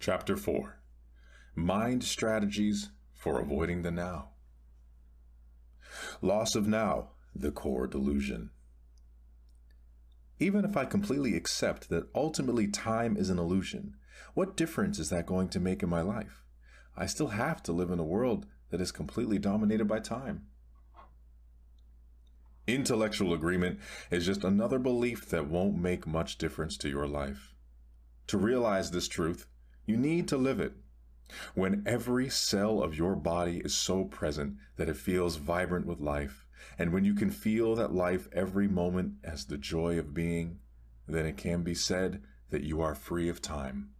Chapter 4. Mind Strategies for Avoiding the Now. Loss of now, the core delusion. Even if I completely accept that ultimately time is an illusion, what difference is that going to make in my life? I still have to live in a world that is completely dominated by time. Intellectual agreement is just another belief that won't make much difference to your life. To realize this truth, you need to live it. When every cell of your body is so present that it feels vibrant with life, and when you can feel that life every moment as the joy of being, then it can be said that you are free of time.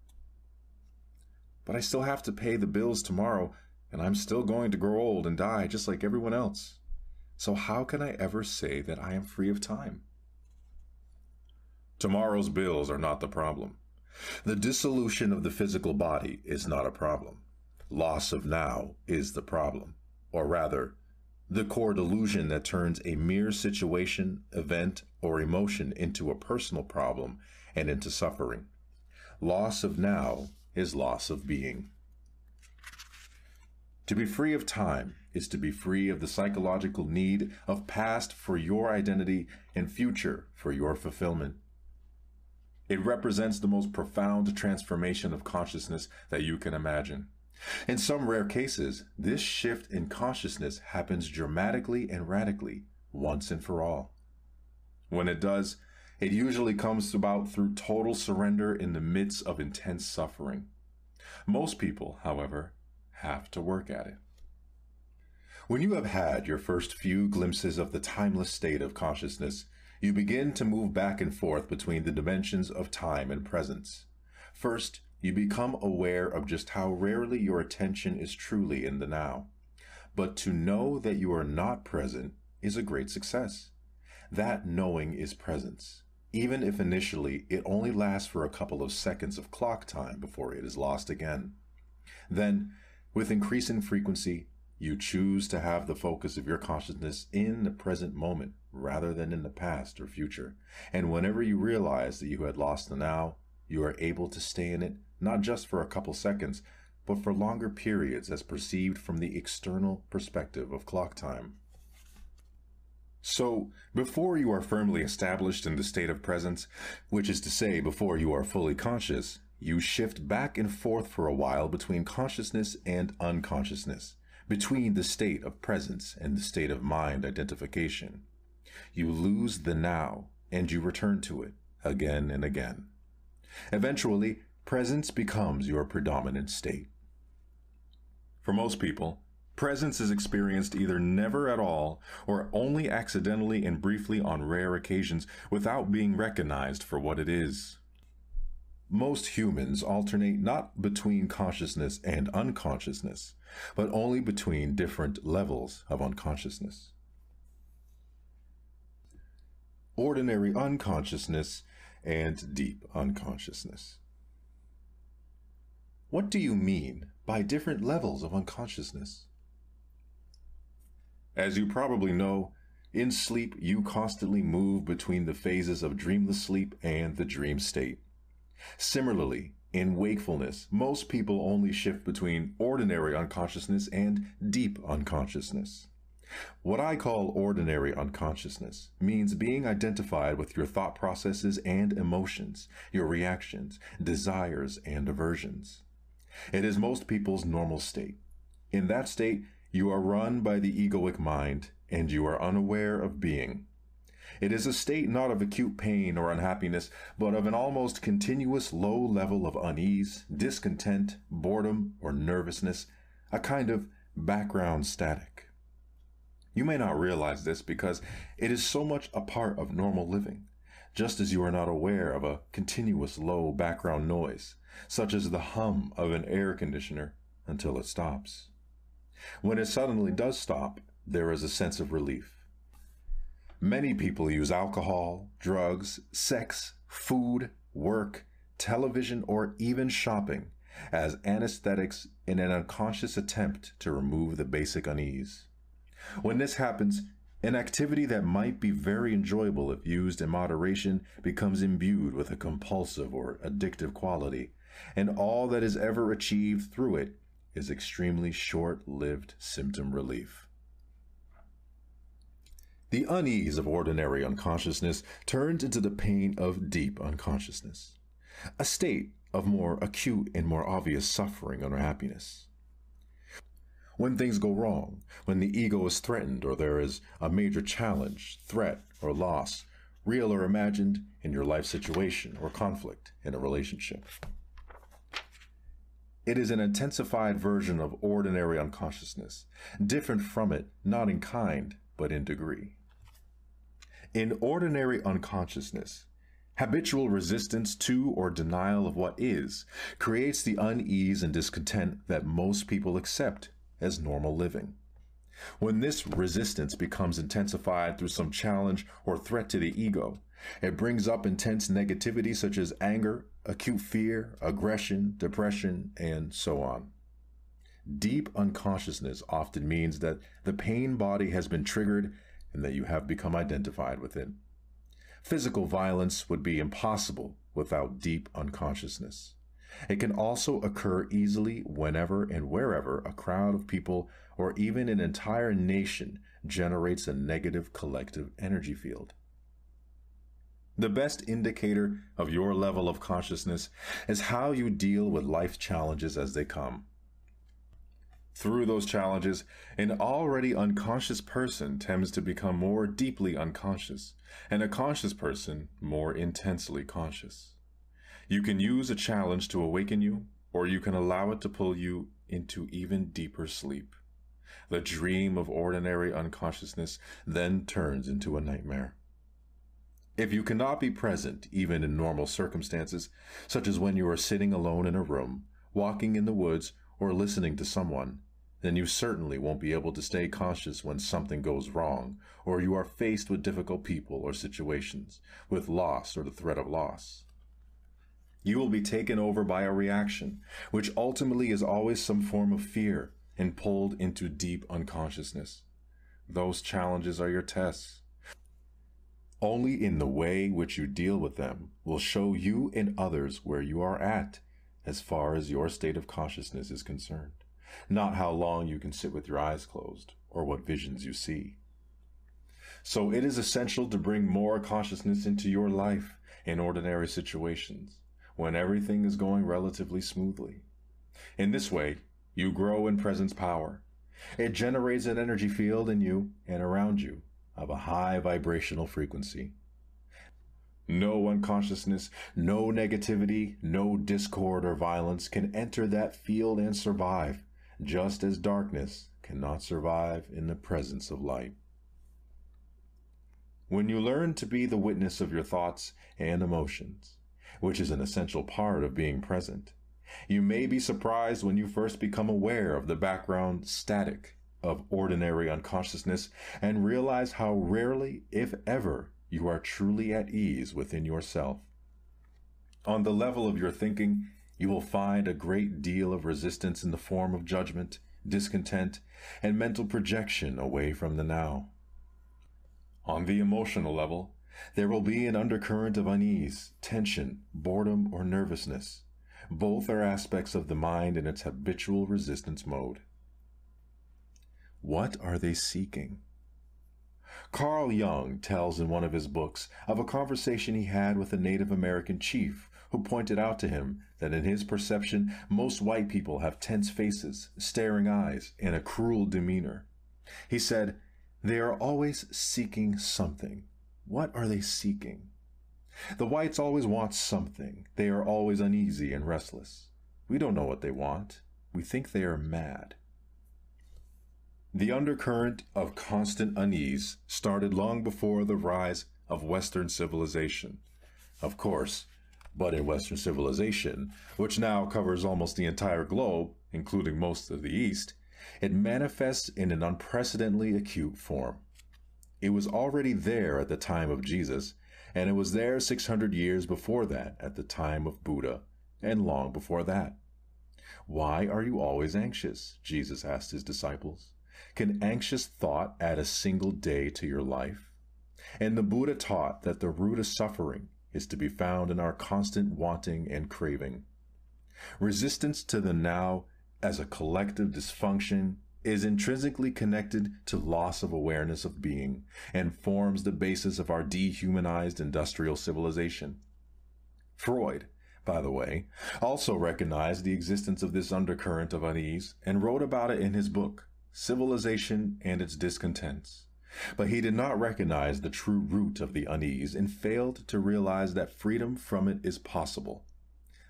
But I still have to pay the bills tomorrow, and I'm still going to grow old and die just like everyone else. So how can I ever say that I am free of time? Tomorrow's bills are not the problem. The dissolution of the physical body is not a problem. Loss of now is the problem, or rather, the core delusion that turns a mere situation, event, or emotion into a personal problem and into suffering. Loss of now is loss of being. To be free of time is to be free of the psychological need of past for your identity and future for your fulfillment. It represents the most profound transformation of consciousness that you can imagine. In some rare cases, this shift in consciousness happens dramatically and radically, once and for all. When it does, it usually comes about through total surrender in the midst of intense suffering. Most people, however, have to work at it. When you have had your first few glimpses of the timeless state of consciousness, you begin to move back and forth between the dimensions of time and presence. First, you become aware of just how rarely your attention is truly in the now. But to know that you are not present is a great success. That knowing is presence, even if initially it only lasts for a couple of seconds of clock time before it is lost again. Then, with increasing frequency, you choose to have the focus of your consciousness in the present moment rather than in the past or future. And whenever you realize that you had lost the now, you are able to stay in it, not just for a couple seconds, but for longer periods as perceived from the external perspective of clock time. So, before you are firmly established in the state of presence, which is to say before you are fully conscious, you shift back and forth for a while between consciousness and unconsciousness, between the state of presence and the state of mind identification. You lose the now, and you return to it again and again. Eventually, presence becomes your predominant state. For most people, presence is experienced either never at all or only accidentally and briefly on rare occasions without being recognized for what it is. Most humans alternate not between consciousness and unconsciousness, but only between different levels of unconsciousness. Ordinary unconsciousness and deep unconsciousness. What do you mean by different levels of unconsciousness? As you probably know, in sleep you constantly move between the phases of dreamless sleep and the dream state. Similarly, in wakefulness, most people only shift between ordinary unconsciousness and deep unconsciousness. What I call ordinary unconsciousness means being identified with your thought processes and emotions, your reactions, desires, and aversions. It is most people's normal state. In that state, you are run by the egoic mind, and you are unaware of being. It is a state not of acute pain or unhappiness, but of an almost continuous low level of unease, discontent, boredom, or nervousness, a kind of background static. You may not realize this because it is so much a part of normal living, just as you are not aware of a continuous low background noise, such as the hum of an air conditioner, until it stops. When it suddenly does stop, there is a sense of relief. Many people use alcohol, drugs, sex, food, work, television, or even shopping as anesthetics in an unconscious attempt to remove the basic unease. When this happens, an activity that might be very enjoyable if used in moderation becomes imbued with a compulsive or addictive quality, and all that is ever achieved through it is extremely short-lived symptom relief. The unease of ordinary unconsciousness turns into the pain of deep unconsciousness, a state of more acute and more obvious suffering or happiness. When things go wrong, when the ego is threatened or there is a major challenge, threat, or loss, real or imagined, in your life situation or conflict in a relationship. It is an intensified version of ordinary unconsciousness, different from it, not in kind, but in degree. In ordinary unconsciousness, habitual resistance to or denial of what is creates the unease and discontent that most people accept as normal living. When this resistance becomes intensified through some challenge or threat to the ego, it brings up intense negativity such as anger, acute fear, aggression, depression, and so on. Deep unconsciousness often means that the pain body has been triggered and that you have become identified with it. Physical violence would be impossible without deep unconsciousness. It can also occur easily whenever and wherever a crowd of people or even an entire nation generates a negative collective energy field. The best indicator of your level of consciousness is how you deal with life's challenges as they come. Through those challenges, an already unconscious person tends to become more deeply unconscious, and a conscious person more intensely conscious. You can use a challenge to awaken you, or you can allow it to pull you into even deeper sleep. The dream of ordinary unconsciousness then turns into a nightmare. If you cannot be present, even in normal circumstances, such as when you are sitting alone in a room, walking in the woods, or listening to someone, then you certainly won't be able to stay conscious when something goes wrong, or you are faced with difficult people or situations, with loss or the threat of loss. You will be taken over by a reaction, which ultimately is always some form of fear, and pulled into deep unconsciousness. Those challenges are your tests. Only in the way which you deal with them will show you and others where you are at, as far as your state of consciousness is concerned, not how long you can sit with your eyes closed, or what visions you see. So it is essential to bring more consciousness into your life in ordinary situations, when everything is going relatively smoothly. In this way, you grow in presence power. It generates an energy field in you and around you of a high vibrational frequency. No unconsciousness, no negativity, no discord or violence can enter that field and survive, just as darkness cannot survive in the presence of light. When you learn to be the witness of your thoughts and emotions, which is an essential part of being present, you may be surprised when you first become aware of the background static of ordinary unconsciousness and realize how rarely, if ever, you are truly at ease within yourself. On the level of your thinking, you will find a great deal of resistance in the form of judgment, discontent, and mental projection away from the now. On the emotional level, there will be an undercurrent of unease, tension, boredom, or nervousness. Both are aspects of the mind in its habitual resistance mode. What are they seeking? Carl Jung tells in one of his books of a conversation he had with a Native American chief who pointed out to him that in his perception, most white people have tense faces, staring eyes, and a cruel demeanor. He said, "They are always seeking something. What are they seeking? The whites always want something. They are always uneasy and restless. We don't know what they want. We think they are mad." The undercurrent of constant unease started long before the rise of Western civilization. Of course, but in Western civilization, which now covers almost the entire globe, including most of the East, it manifests in an unprecedentedly acute form. It was already there at the time of Jesus, and it was there 600 years before that at the time of Buddha, and long before that. "Why are you always anxious?" Jesus asked his disciples. "Can anxious thought add a single day to your life?" And the Buddha taught that the root of suffering is to be found in our constant wanting and craving. Resistance to the now as a collective dysfunction is intrinsically connected to loss of awareness of being and forms the basis of our dehumanized industrial civilization. Freud, by the way, also recognized the existence of this undercurrent of unease and wrote about it in his book, Civilization and Its Discontents. But he did not recognize the true root of the unease and failed to realize that freedom from it is possible.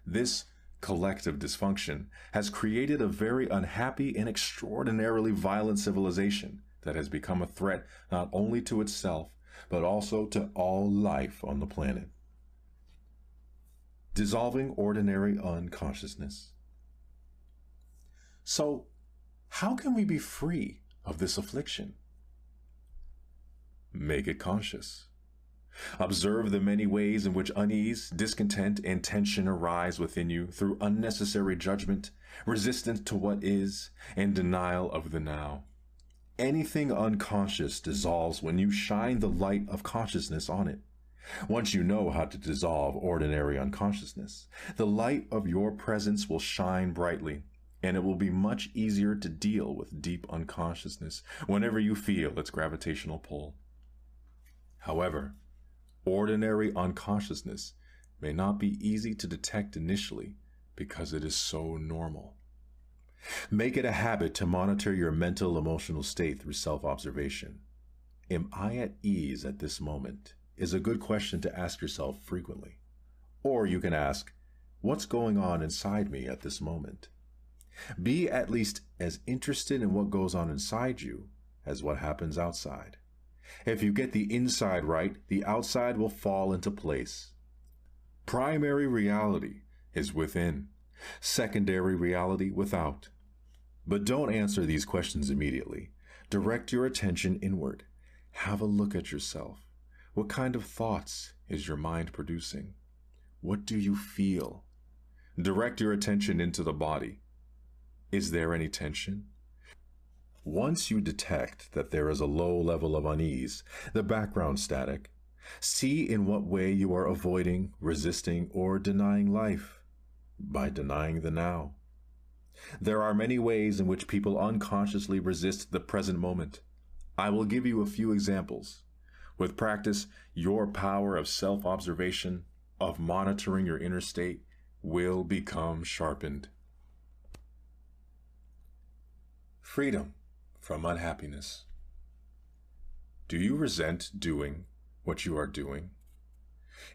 This collective dysfunction has created a very unhappy and extraordinarily violent civilization that has become a threat not only to itself, but also to all life on the planet. Dissolving ordinary unconsciousness. So, how can we be free of this affliction? Make it conscious. Observe the many ways in which unease, discontent, and tension arise within you through unnecessary judgment, resistance to what is, and denial of the now. Anything unconscious dissolves when you shine the light of consciousness on it. Once you know how to dissolve ordinary unconsciousness, the light of your presence will shine brightly, and it will be much easier to deal with deep unconsciousness whenever you feel its gravitational pull. However, ordinary unconsciousness may not be easy to detect initially because it is so normal. Make it a habit to monitor your mental emotional state through self-observation. Am I at ease at this moment? Is a good question to ask yourself frequently. Or you can ask, what's going on inside me at this moment? Be at least as interested in what goes on inside you as what happens outside. If you get the inside right, the outside will fall into place. Primary reality is within, secondary reality without. But don't answer these questions immediately. Direct your attention inward. Have a look at yourself. What kind of thoughts is your mind producing? What do you feel? Direct your attention into the body. Is there any tension? Once you detect that there is a low level of unease, the background static, see in what way you are avoiding, resisting, or denying life by denying the now. There are many ways in which people unconsciously resist the present moment. I will give you a few examples. With practice, your power of self-observation, of monitoring your inner state, will become sharpened. Freedom from unhappiness. Do you resent doing what you are doing?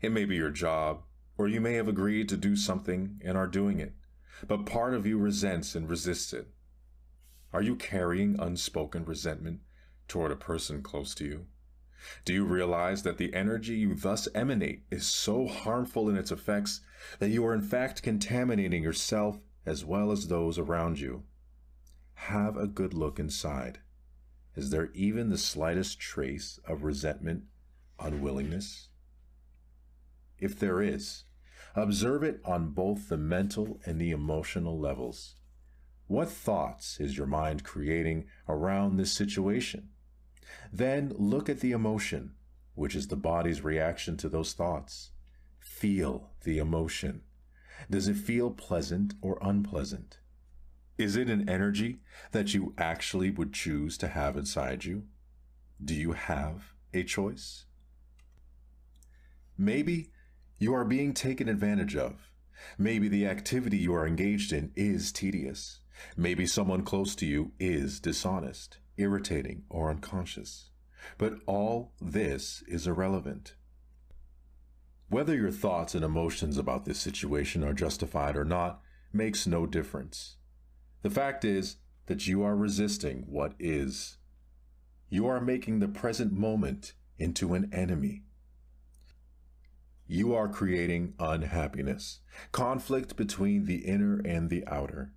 It may be your job, or you may have agreed to do something and are doing it, but part of you resents and resists it. Are you carrying unspoken resentment toward a person close to you? Do you realize that the energy you thus emanate is so harmful in its effects that you are in fact contaminating yourself as well as those around you? Have a good look inside. Is there even the slightest trace of resentment, unwillingness? If there is, observe it on both the mental and the emotional levels. What thoughts is your mind creating around this situation? Then look at the emotion, which is the body's reaction to those thoughts. Feel the emotion. Does it feel pleasant or unpleasant? Is it an energy that you actually would choose to have inside you? Do you have a choice? Maybe you are being taken advantage of. Maybe the activity you are engaged in is tedious. Maybe someone close to you is dishonest, irritating, or unconscious. But all this is irrelevant. Whether your thoughts and emotions about this situation are justified or not makes no difference. The fact is that you are resisting what is. You are making the present moment into an enemy. You are creating unhappiness, conflict between the inner and the outer.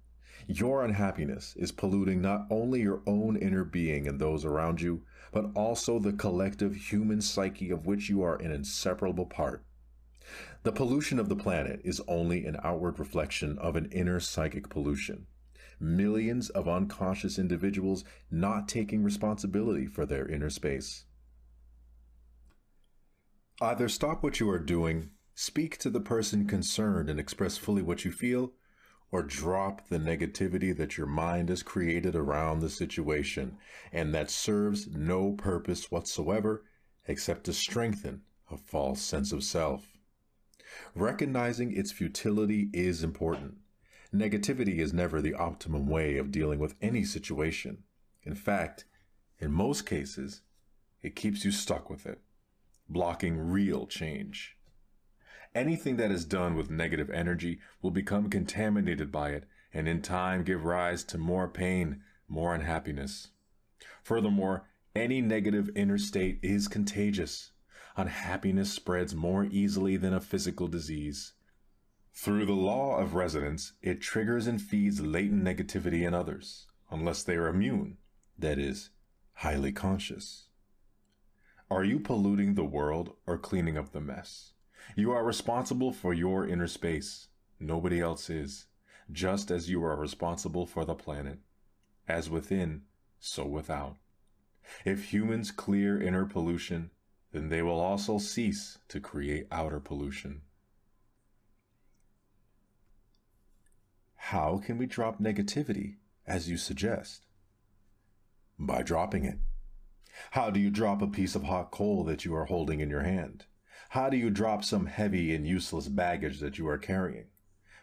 Your unhappiness is polluting not only your own inner being and those around you, but also the collective human psyche of which you are an inseparable part. The pollution of the planet is only an outward reflection of an inner psychic pollution. Millions of unconscious individuals not taking responsibility for their inner space. Either stop what you are doing, speak to the person concerned and express fully what you feel, or drop the negativity that your mind has created around the situation and that serves no purpose whatsoever except to strengthen a false sense of self. Recognizing its futility is important. Negativity is never the optimum way of dealing with any situation. In fact, in most cases, it keeps you stuck with it, blocking real change. Anything that is done with negative energy will become contaminated by it and in time give rise to more pain, more unhappiness. Furthermore, any negative inner state is contagious. Unhappiness spreads more easily than a physical disease. Through the law of resonance, it triggers and feeds latent negativity in others, unless they are immune, that is, highly conscious. Are you polluting the world or cleaning up the mess? You are responsible for your inner space. Nobody else is, just as you are responsible for the planet. As within, so without. If humans clear inner pollution, then they will also cease to create outer pollution. How can we drop negativity, as you suggest? By dropping it. How do you drop a piece of hot coal that you are holding in your hand? How do you drop some heavy and useless baggage that you are carrying?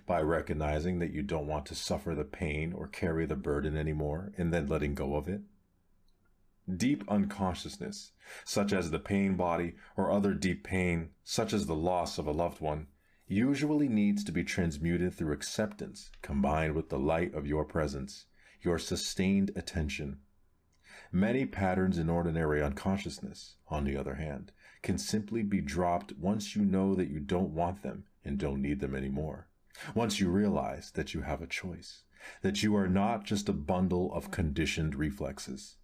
By recognizing that you don't want to suffer the pain or carry the burden anymore and then letting go of it. Deep unconsciousness, such as the pain body or other deep pain, such as the loss of a loved one, usually needs to be transmuted through acceptance combined with the light of your presence, your sustained attention. Many patterns in ordinary unconsciousness, on the other hand, can simply be dropped once you know that you don't want them and don't need them anymore. Once you realize that you have a choice, that you are not just a bundle of conditioned reflexes.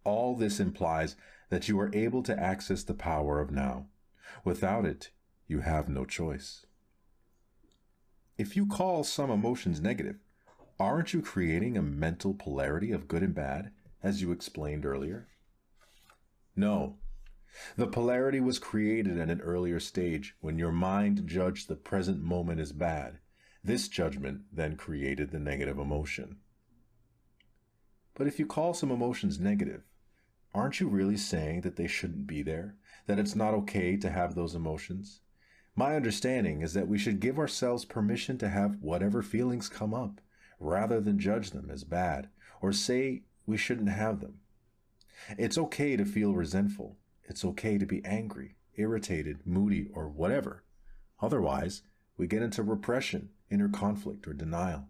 All this implies that you are able to access the power of now. Without it, you have no choice. If you call some emotions negative, aren't you creating a mental polarity of good and bad, as you explained earlier? No. The polarity was created at an earlier stage when your mind judged the present moment as bad. This judgment then created the negative emotion. But if you call some emotions negative, aren't you really saying that they shouldn't be there? That it's not okay to have those emotions? My understanding is that we should give ourselves permission to have whatever feelings come up, rather than judge them as bad, or say we shouldn't have them. It's okay to feel resentful. It's okay to be angry, irritated, moody, or whatever. Otherwise, we get into repression, inner conflict, or denial.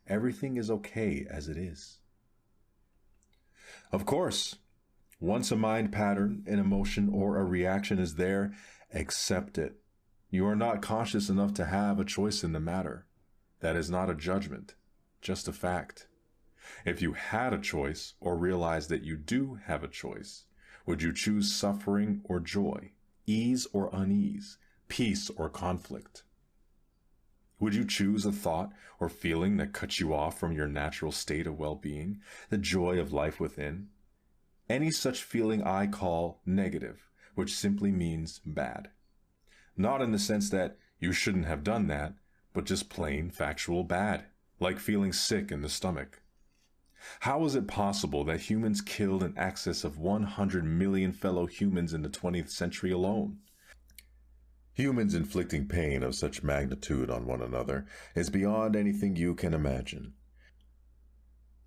Everything is okay as it is. Of course, once a mind pattern, an emotion, or a reaction is there, accept it. You are not conscious enough to have a choice in the matter. That is not a judgment, just a fact. If you had a choice, or realized that you do have a choice, would you choose suffering or joy, ease or unease, peace or conflict? Would you choose a thought or feeling that cuts you off from your natural state of well-being, the joy of life within? Any such feeling I call negative, which simply means bad. Not in the sense that you shouldn't have done that, but just plain factual bad, like feeling sick in the stomach. How is it possible that humans killed in excess of 100 million fellow humans in the 20th century alone? Humans inflicting pain of such magnitude on one another is beyond anything you can imagine.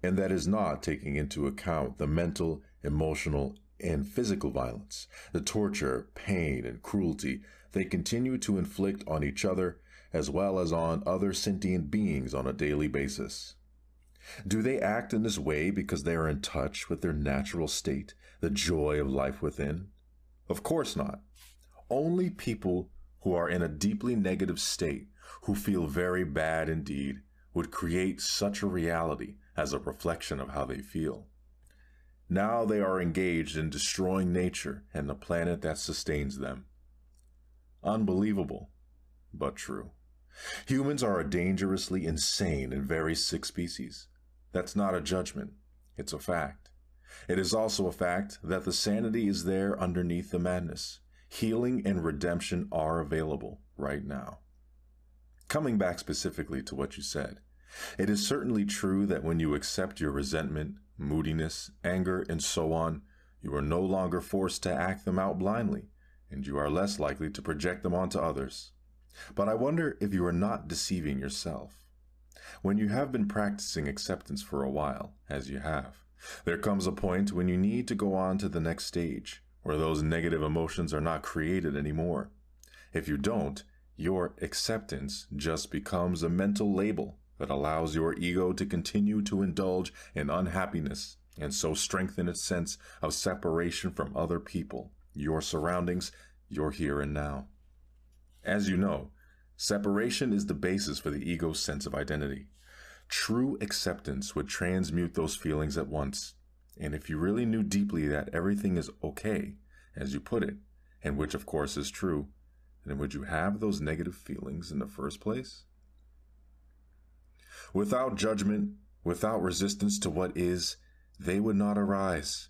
And that is not taking into account the mental, emotional, and physical violence, the torture, pain, and cruelty they continue to inflict on each other as well as on other sentient beings on a daily basis. Do they act in this way because they are in touch with their natural state, the joy of life within? Of course not. Only people who are in a deeply negative state, who feel very bad indeed, would create such a reality as a reflection of how they feel. Now they are engaged in destroying nature and the planet that sustains them. Unbelievable, but true. Humans are a dangerously insane and very sick species. That's not a judgment. It's a fact. It is also a fact that the sanity is there underneath the madness. Healing and redemption are available right now. Coming back specifically to what you said, It is certainly true that when you accept your resentment, moodiness, anger, and so on, you are no longer forced to act them out blindly, and you are less likely to project them onto others. But I wonder if you are not deceiving yourself. When you have been practicing acceptance for a while, as you have, there comes a point when you need to go on to the next stage, where those negative emotions are not created anymore. If you don't, your acceptance just becomes a mental label that allows your ego to continue to indulge in unhappiness and so strengthen its sense of separation from other people, your surroundings, your here and now. As you know, separation is the basis for the ego's sense of identity. True acceptance would transmute those feelings at once. And if you really knew deeply that everything is okay, as you put it, and which of course is true, then would you have those negative feelings in the first place? Without judgment, without resistance to what is, they would not arise.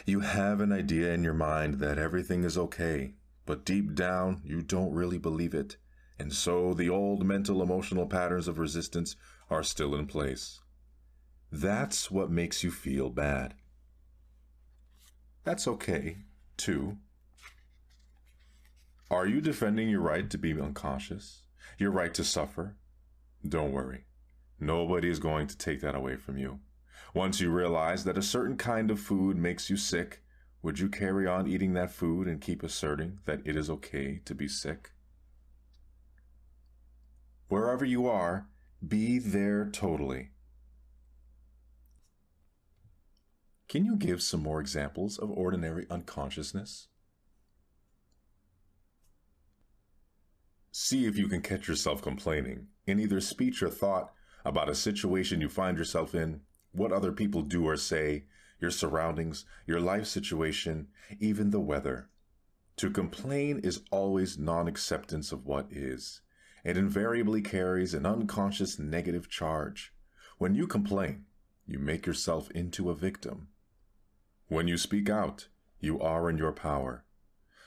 You have an idea in your mind that everything is okay, but deep down you don't really believe it. And so the old mental emotional patterns of resistance are still in place. That's what makes you feel bad. That's okay, too. Are you defending your right to be unconscious? Your right to suffer? Don't worry. Nobody is going to take that away from you. Once you realize that a certain kind of food makes you sick, would you carry on eating that food and keep asserting that it is okay to be sick? Wherever you are, be there totally. Can you give some more examples of ordinary unconsciousness? See if you can catch yourself complaining in either speech or thought about a situation you find yourself in, what other people do or say, your surroundings, your life situation, even the weather. To complain is always non-acceptance of what is. It invariably carries an unconscious negative charge. When you complain, you make yourself into a victim. When you speak out, you are in your power.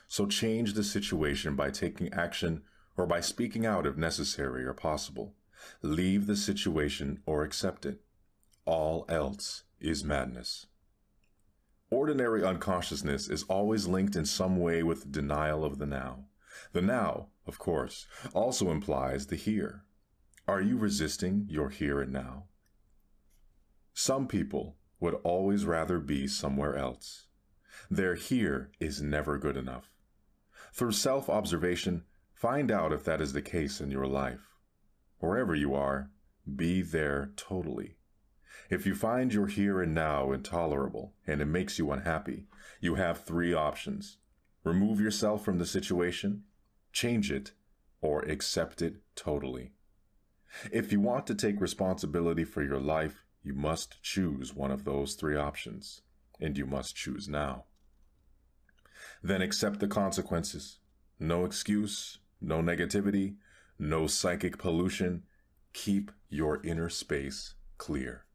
So change the situation by taking action or by speaking out if necessary or possible. Leave the situation or accept it. All else is madness. Ordinary unconsciousness is always linked in some way with denial of the now. The now, of course, also implies the here. Are you resisting your here and now? Some people would always rather be somewhere else. Their here is never good enough. Through self-observation, find out if that is the case in your life. Wherever you are, be there totally. If you find your here and now intolerable and it makes you unhappy, you have three options. Remove yourself from the situation, change it, or accept it totally. If you want to take responsibility for your life, you must choose one of those three options, and you must choose now. Then accept the consequences. No excuse, no negativity, no psychic pollution. Keep your inner space clear.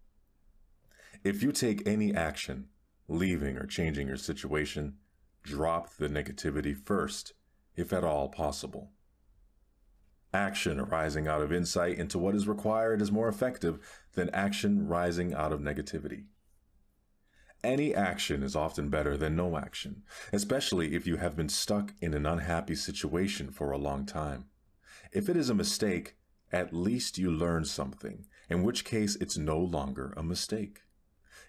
If you take any action, leaving or changing your situation, drop the negativity first, if at all possible. Action arising out of insight into what is required is more effective than action rising out of negativity. Any action is often better than no action, especially if you have been stuck in an unhappy situation for a long time. If it is a mistake, at least you learn something, in which case it's no longer a mistake.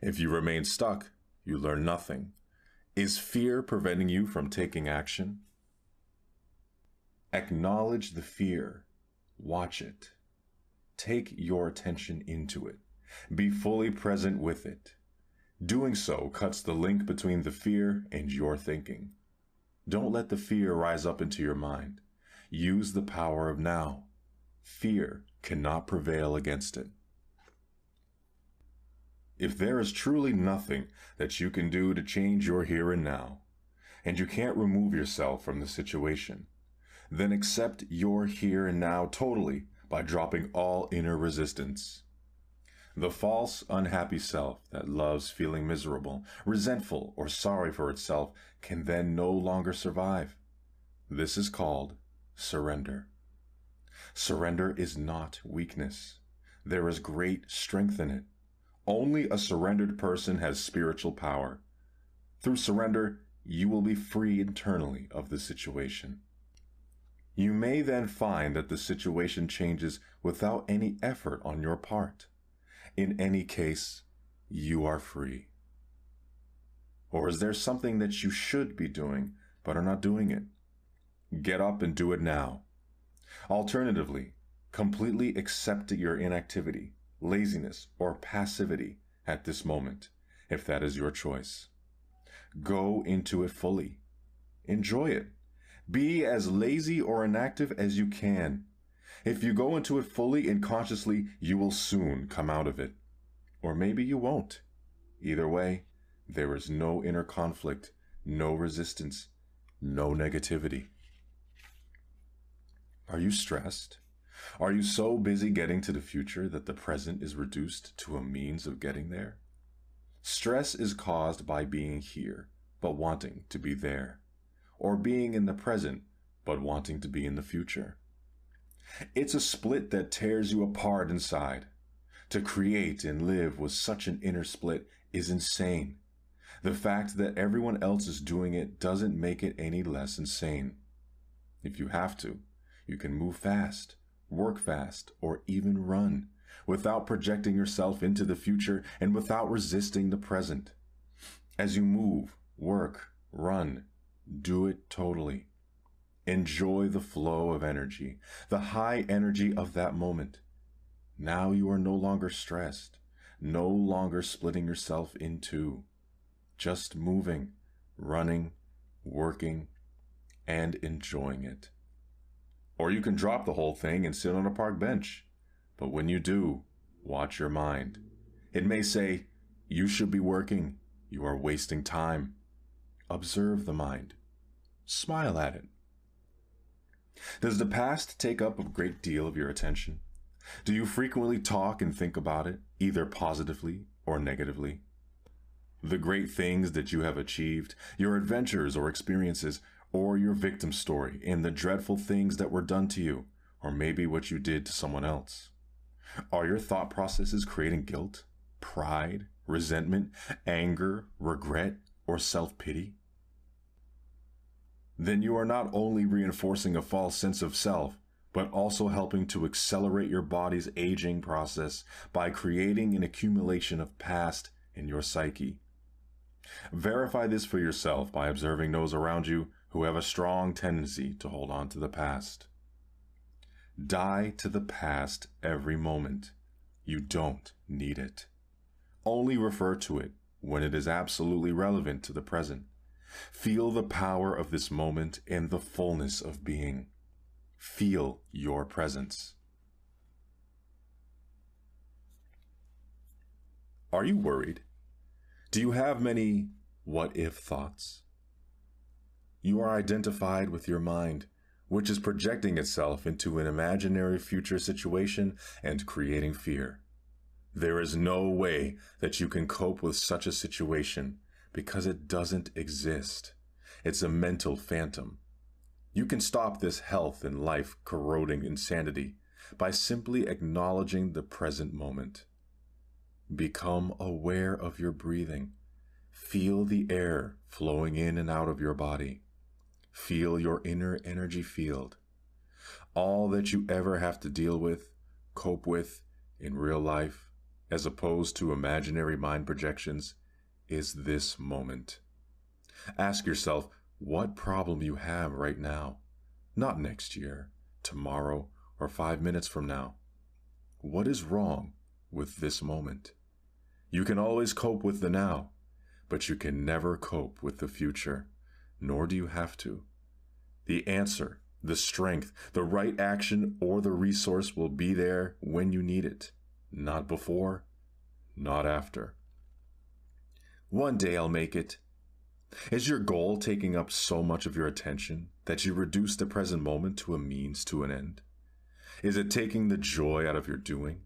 If you remain stuck, you learn nothing. Is fear preventing you from taking action? Acknowledge the fear. Watch it. Take your attention into it. Be fully present with it. Doing so cuts the link between the fear and your thinking. Don't let the fear rise up into your mind. Use the power of now. Fear cannot prevail against it. If there is truly nothing that you can do to change your here and now, and you can't remove yourself from the situation, then accept your here and now totally by dropping all inner resistance. The false, unhappy self that loves feeling miserable, resentful, or sorry for itself can then no longer survive. This is called surrender. Surrender is not weakness. There is great strength in it. Only a surrendered person has spiritual power. Through surrender, you will be free internally of the situation. You may then find that the situation changes without any effort on your part. In any case, you are free. Or is there something that you should be doing but are not doing it? Get up and do it now. Alternatively, completely accept your inactivity, laziness, or passivity at this moment, if that is your choice. Go into it fully. Enjoy it. Be as lazy or inactive as you can. If you go into it fully and consciously, you will soon come out of it. Or maybe you won't. Either way, there is no inner conflict, no resistance, no negativity. Are you stressed? Are you so busy getting to the future that the present is reduced to a means of getting there? Stress is caused by being here, but wanting to be there, or being in the present, but wanting to be in the future. It's a split that tears you apart inside. To create and live with such an inner split is insane. The fact that everyone else is doing it doesn't make it any less insane. If you have to, you can move fast, work fast, or even run without projecting yourself into the future and without resisting the present. As you move, work, run, do it totally. Enjoy the flow of energy, the high energy of that moment. Now you are no longer stressed, no longer splitting yourself in two, just moving, running, working, and enjoying it. Or you can drop the whole thing and sit on a park bench. But when you do, watch your mind. It may say, you should be working. You are wasting time. Observe the mind. Smile at it. Does the past take up a great deal of your attention? Do you frequently talk and think about it, either positively or negatively? The great things that you have achieved, your adventures or experiences, or your victim story, and the dreadful things that were done to you, or maybe what you did to someone else. Are your thought processes creating guilt, pride, resentment, anger, regret, or self-pity? Then you are not only reinforcing a false sense of self, but also helping to accelerate your body's aging process by creating an accumulation of past in your psyche. Verify this for yourself by observing those around you who have a strong tendency to hold on to the past. Die to the past every moment. You don't need it. Only refer to it when it is absolutely relevant to the present. Feel the power of this moment and the fullness of being. Feel your presence. Are you worried? Do you have many what-if thoughts? You are identified with your mind, which is projecting itself into an imaginary future situation and creating fear. There is no way that you can cope with such a situation because it doesn't exist. It's a mental phantom. You can stop this health and life corroding insanity by simply acknowledging the present moment. Become aware of your breathing. Feel the air flowing in and out of your body. Feel your inner energy field. All that you ever have to deal with, cope with in real life, as opposed to imaginary mind projections, is this moment. Ask yourself what problem you have right now, not next year, tomorrow, or 5 minutes from now. What is wrong with this moment? You can always cope with the now, but you can never cope with the future, nor do you have to. The answer, the strength, the right action, or the resource will be there when you need it, not before, not after. One day I'll make it. Is your goal taking up so much of your attention that you reduce the present moment to a means to an end? Is it taking the joy out of your doing?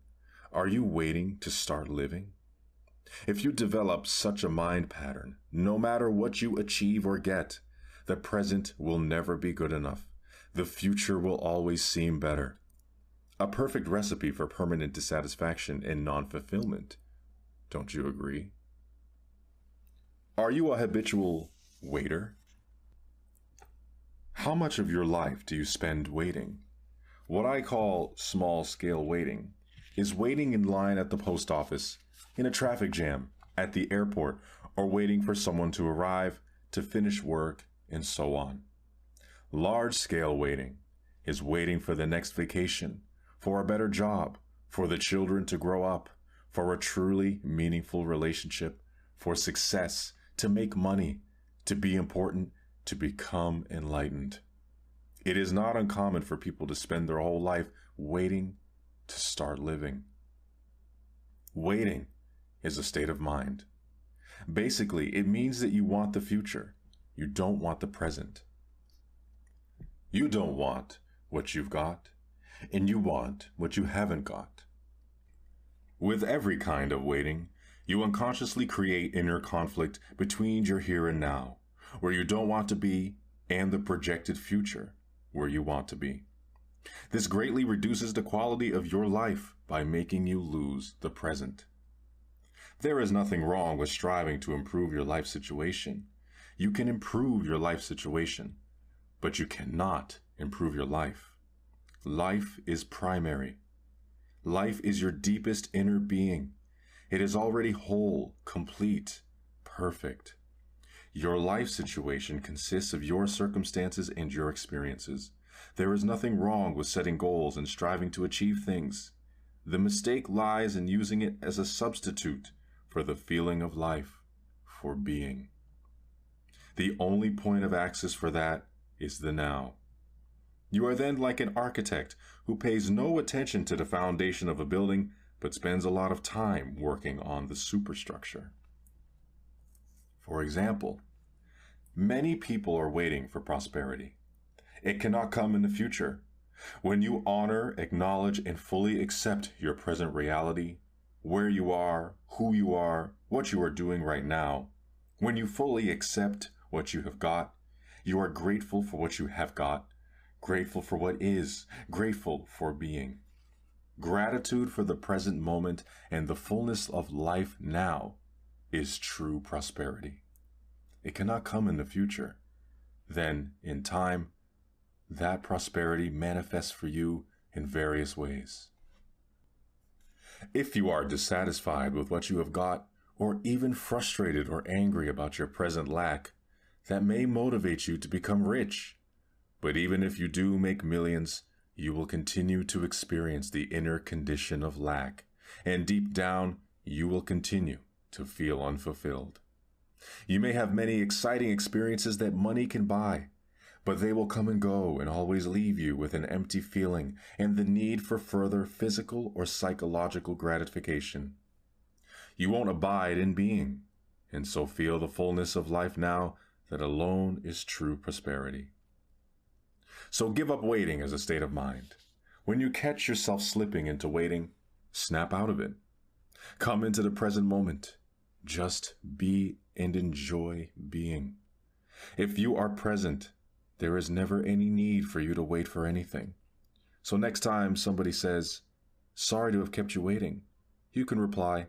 Are you waiting to start living? If you develop such a mind pattern, no matter what you achieve or get, the present will never be good enough. The future will always seem better. A perfect recipe for permanent dissatisfaction and non-fulfillment. Don't you agree? Are you a habitual waiter? How much of your life do you spend waiting? What I call small-scale waiting is waiting in line at the post office, in a traffic jam, at the airport, or waiting for someone to arrive, to finish work, and so on. Large-scale waiting is waiting for the next vacation, for a better job, for the children to grow up, for a truly meaningful relationship, for success, to make money, to be important, to become enlightened. It is not uncommon for people to spend their whole life waiting to start living. Waiting is a state of mind. Basically, it means that you want the future. You don't want the present. You don't want what you've got, and you want what you haven't got. With every kind of waiting, you unconsciously create inner conflict between your here and now, where you don't want to be, and the projected future, where you want to be. This greatly reduces the quality of your life by making you lose the present. There is nothing wrong with striving to improve your life situation. You can improve your life situation, but you cannot improve your life. Life is primary. Life is your deepest inner being. It is already whole, complete, perfect. Your life situation consists of your circumstances and your experiences. There is nothing wrong with setting goals and striving to achieve things. The mistake lies in using it as a substitute for the feeling of life, for being. The only point of access for that is the now. You are then like an architect who pays no attention to the foundation of a building, but spends a lot of time working on the superstructure. For example, many people are waiting for prosperity. It cannot come in the future. When you honor, acknowledge, and fully accept your present reality, where you are, who you are, what you are doing right now, when you fully accept what you have got, you are grateful for what you have got, grateful for what is, grateful for being. Gratitude for the present moment and the fullness of life now is true prosperity. It cannot come in the future. Then, in time, that prosperity manifests for you in various ways. If you are dissatisfied with what you have got, or even frustrated or angry about your present lack, that may motivate you to become rich. But even if you do make millions, you will continue to experience the inner condition of lack, and deep down, you will continue to feel unfulfilled. You may have many exciting experiences that money can buy, but they will come and go and always leave you with an empty feeling and the need for further physical or psychological gratification. You won't abide in being, and so feel the fullness of life now that alone is true prosperity. So give up waiting as a state of mind. When you catch yourself slipping into waiting, snap out of it. Come into the present moment. Just be and enjoy being. If you are present, there is never any need for you to wait for anything. So next time somebody says, "Sorry to have kept you waiting," you can reply,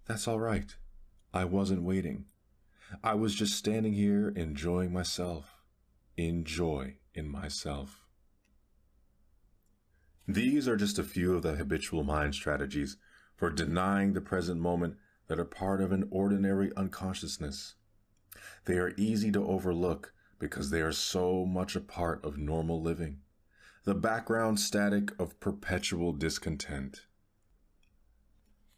"That's all right. I wasn't waiting. I was just standing here enjoying myself. Enjoy in myself." These are just a few of the habitual mind strategies for denying the present moment that are part of an ordinary unconsciousness. They are easy to overlook because they are so much a part of normal living, the background static of perpetual discontent.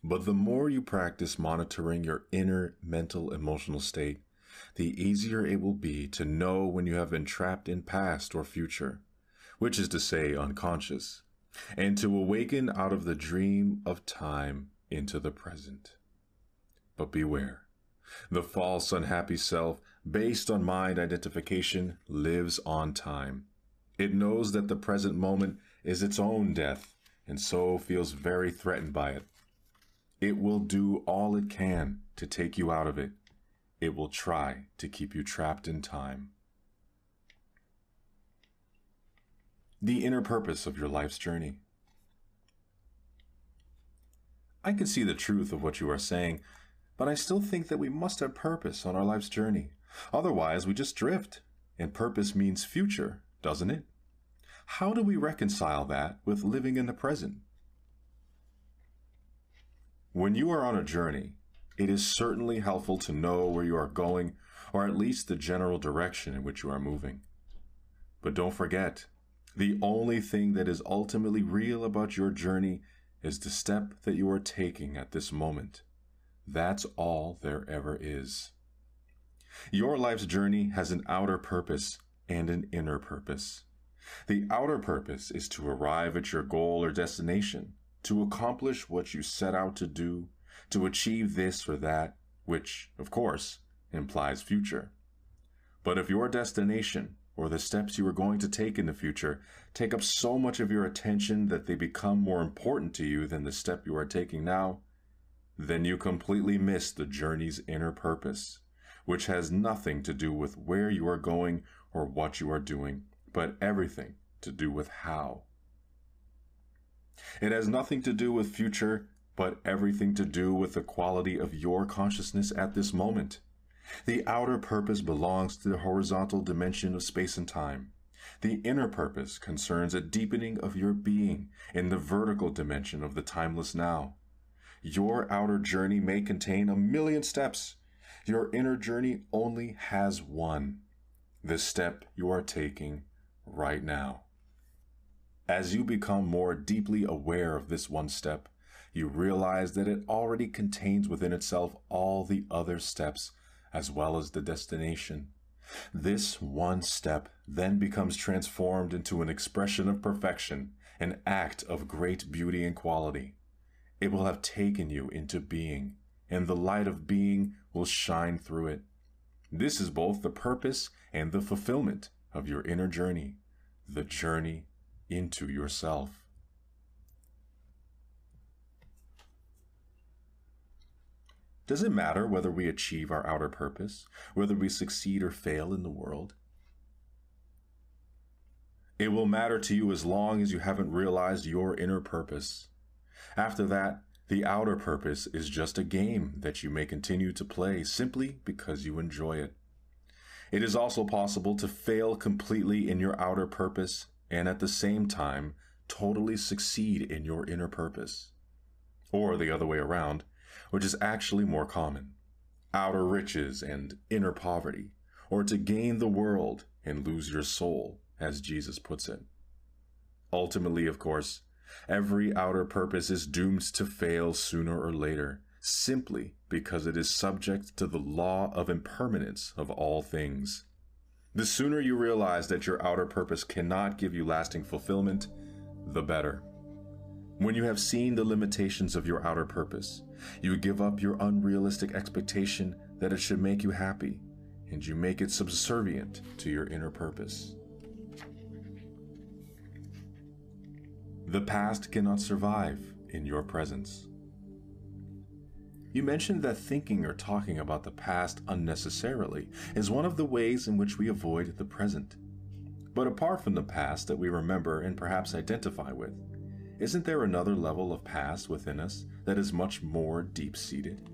But the more you practice monitoring your inner mental emotional state, the easier it will be to know when you have been trapped in past or future, which is to say unconscious, and to awaken out of the dream of time into the present. But beware, the false unhappy self, based on mind identification, lives on time. It knows that the present moment is its own death, and so feels very threatened by it. It will do all it can to take you out of it. It will try to keep you trapped in time. The inner purpose of your life's journey. I can see the truth of what you are saying, but I still think that we must have purpose on our life's journey. Otherwise, we just drift. And purpose means future, doesn't it? How do we reconcile that with living in the present? When you are on a journey, it is certainly helpful to know where you are going, or at least the general direction in which you are moving. But don't forget, the only thing that is ultimately real about your journey is the step that you are taking at this moment. That's all there ever is. Your life's journey has an outer purpose and an inner purpose. The outer purpose is to arrive at your goal or destination, to accomplish what you set out to do, to achieve this or that, which, of course, implies future. But if your destination, or the steps you are going to take in the future, take up so much of your attention that they become more important to you than the step you are taking now, then you completely miss the journey's inner purpose, which has nothing to do with where you are going or what you are doing, but everything to do with how. It has nothing to do with future, but everything to do with the quality of your consciousness at this moment. The outer purpose belongs to the horizontal dimension of space and time. The inner purpose concerns a deepening of your being in the vertical dimension of the timeless now. Your outer journey may contain 1,000,000 steps. Your inner journey only has one, the step you are taking right now. As you become more deeply aware of this one step, you realize that it already contains within itself all the other steps as well as the destination. This one step then becomes transformed into an expression of perfection, an act of great beauty and quality. It will have taken you into being, and the light of being will shine through it. This is both the purpose and the fulfillment of your inner journey, the journey into yourself. Does it matter whether we achieve our outer purpose, whether we succeed or fail in the world? It will matter to you as long as you haven't realized your inner purpose. After that, the outer purpose is just a game that you may continue to play simply because you enjoy it. It is also possible to fail completely in your outer purpose and at the same time totally succeed in your inner purpose. Or the other way around, which is actually more common. Outer riches and inner poverty, or to gain the world and lose your soul, as Jesus puts it. Ultimately, of course, every outer purpose is doomed to fail sooner or later, simply because it is subject to the law of impermanence of all things. The sooner you realize that your outer purpose cannot give you lasting fulfillment, the better. When you have seen the limitations of your outer purpose, you give up your unrealistic expectation that it should make you happy, and you make it subservient to your inner purpose. The past cannot survive in your presence. You mentioned that thinking or talking about the past unnecessarily is one of the ways in which we avoid the present. But apart from the past that we remember and perhaps identify with, isn't there another level of past within us that is much more deep-seated?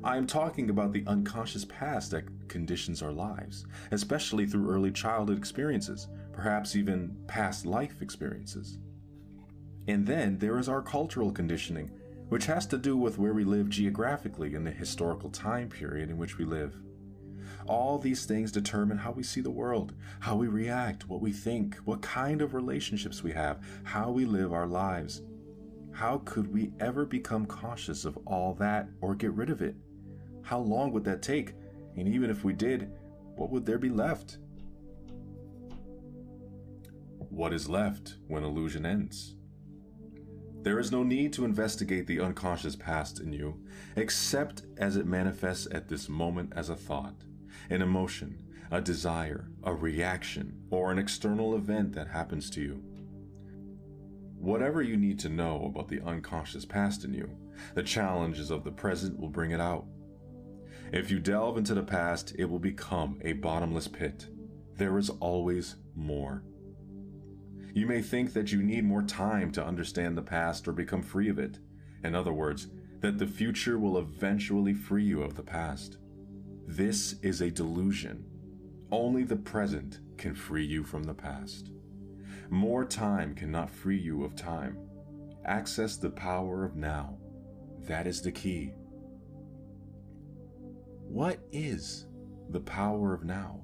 I am talking about the unconscious past that conditions our lives, especially through early childhood experiences, perhaps even past life experiences. And then there is our cultural conditioning, which has to do with where we live geographically in the historical time period in which we live. All these things determine how we see the world, how we react, what we think, what kind of relationships we have, how we live our lives. How could we ever become conscious of all that or get rid of it? How long would that take? And even if we did, what would there be left? What is left when illusion ends? There is no need to investigate the unconscious past in you, except as it manifests at this moment as a thought, an emotion, a desire, a reaction, or an external event that happens to you. Whatever you need to know about the unconscious past in you, the challenges of the present will bring it out. If you delve into the past, it will become a bottomless pit. There is always more. You may think that you need more time to understand the past or become free of it. In other words, that the future will eventually free you of the past. This is a delusion. Only the present can free you from the past. More time cannot free you of time. Access the power of now. That is the key. What is the power of now?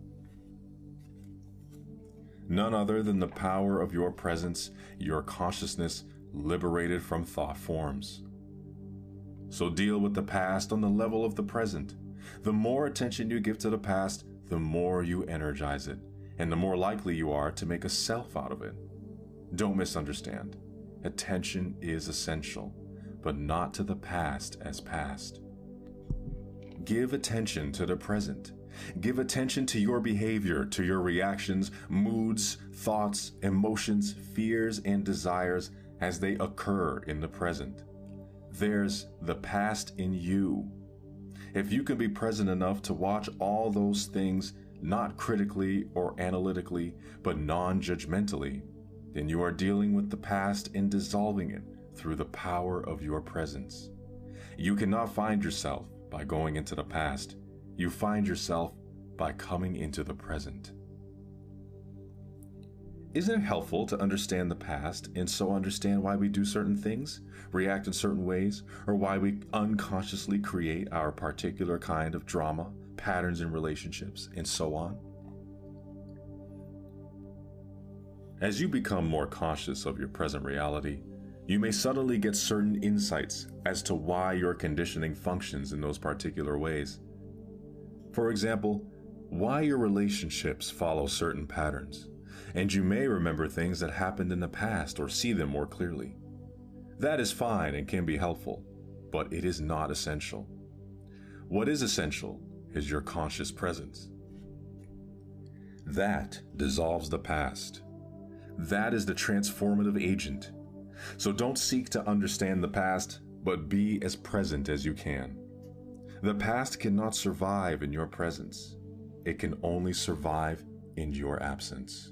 None other than the power of your presence, your consciousness liberated from thought forms. So deal with the past on the level of the present. The more attention you give to the past, the more you energize it, and the more likely you are to make a self out of it. Don't misunderstand. Attention is essential, but not to the past as past. Give attention to the present. Give attention to your behavior, to your reactions, moods, thoughts, emotions, fears, and desires as they occur in the present. There's the past in you. If you can be present enough to watch all those things, not critically or analytically, but non-judgmentally, then you are dealing with the past and dissolving it through the power of your presence. You cannot find yourself by going into the past. You find yourself by coming into the present. Isn't it helpful to understand the past and so understand why we do certain things, react in certain ways, or why we unconsciously create our particular kind of drama, patterns in relationships, and so on? As you become more conscious of your present reality, you may suddenly get certain insights as to why your conditioning functions in those particular ways. For example, why your relationships follow certain patterns, and you may remember things that happened in the past or see them more clearly. That is fine and can be helpful, but it is not essential. What is essential is your conscious presence. That dissolves the past. That is the transformative agent. So don't seek to understand the past, but be as present as you can. The past cannot survive in your presence. It can only survive in your absence.